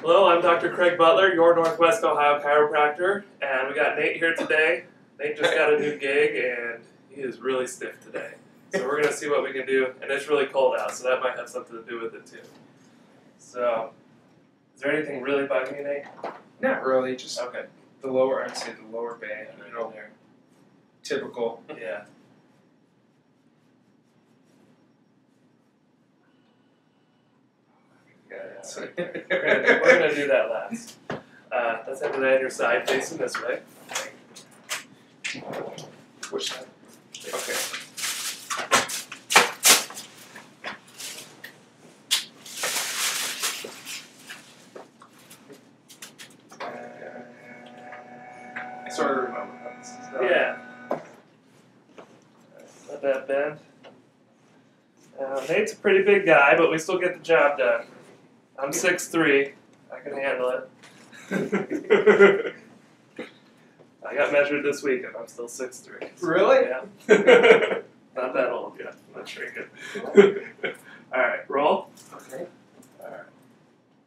Hello, I'm Dr. Craig Butler, your Northwest Ohio chiropractor, and we got Nate here today. Nate just got a new gig, and he is really stiff today. So we're going to see what we can do, and it's really cold out, so that might have something to do with it too. So, is there anything really bugging you, Nate? Not really, just Okay. the lower, I'd say the lower back, Right you know, there. typical. Yeah. So- We're gonna do that last. Let's have the on your side facing this way. Which side? Okay. I sort of remember how this is done. Yeah. Let that bend. Nate's a pretty big guy, but we still get the job done. I'm 6'3". I can handle it. I got measured this week and I'm still 6'3". Really? Yeah. Not that old yet. I'm not shrinking. Alright, roll. Okay. Alright.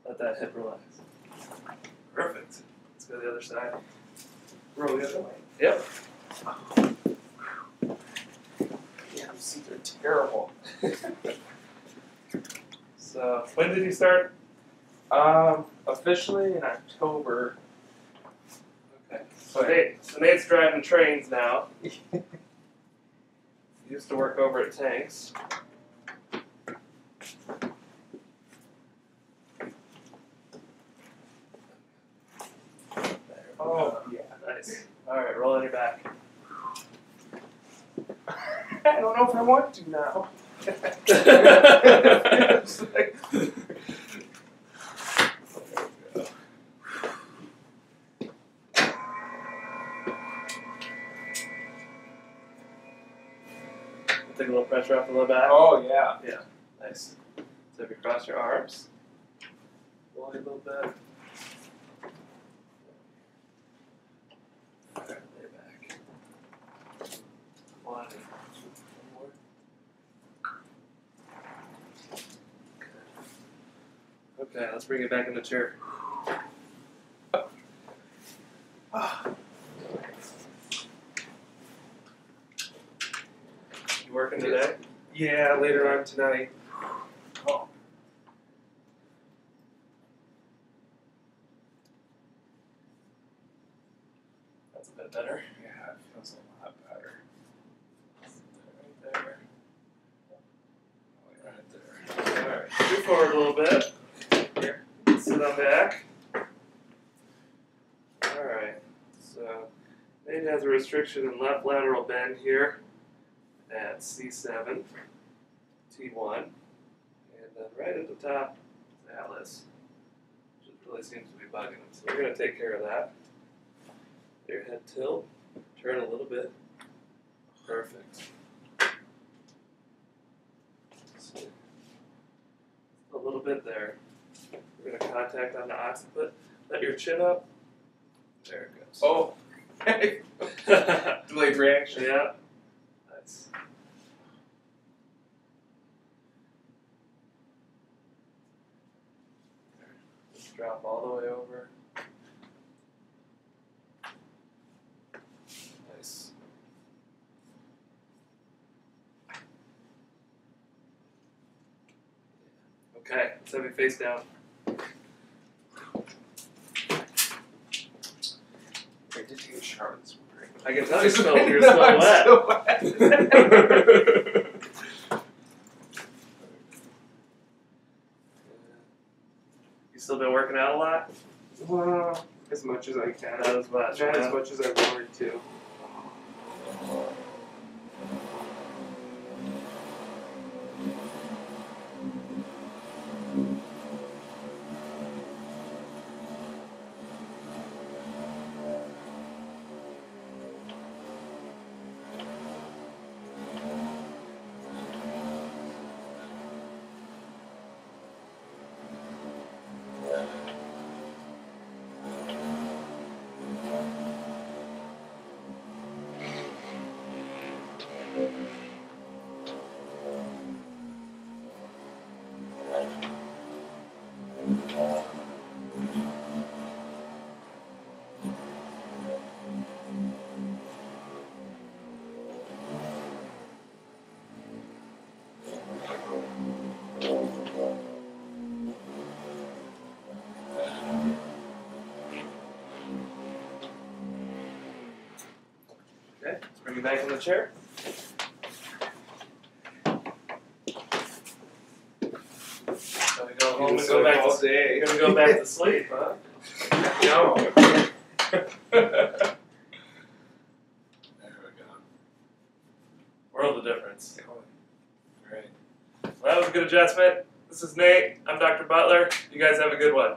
Let that hip relax. Perfect. Let's go to the other side. Roll the other way. Yep. Yeah, these are terrible. So, when did you start? Officially in October. Okay. So Nate's driving trains now. He used to work over at Tanks. Oh, yeah. Nice. Alright, roll on your back. I don't know if I want to now. It's like- Take a little pressure off the low back. Oh, yeah. Yeah, nice. So if you cross your arms, roll a little bit. Alright, lay back. One more. Okay, let's bring it back in the chair. You working today? Yeah, later on tonight. Oh. That's a bit better. Yeah, it feels a lot better. Right there. Right there. Alright, move forward a little bit. Here. Sit on back. Alright, so Nate has a restriction in left lateral bend here at C7, T1, and then right at the top is Atlas, which really seems to be bugging him. So we're going to take care of that. Your head tilt, turn a little bit. Perfect. So, a little bit there. We're going to contact on the occiput. Let your chin up. There it goes. Oh. Delayed reaction. Yeah. Nice. Just drop all the way over. Nice. Okay, let's have you face down. I did take a shower this morning. I can tell you're still No, I'm wet. still wet. You still been working out a lot? Well, as much as I can. Not as much. Not yeah. as much as I wanted to. Bring you back in the chair. So we go home and go back all to day. You're gonna go back to sleep, huh? No. There we go. World of difference. Great. Well, that was a good adjustment. This is Nate. I'm Dr. Butler. You guys have a good one.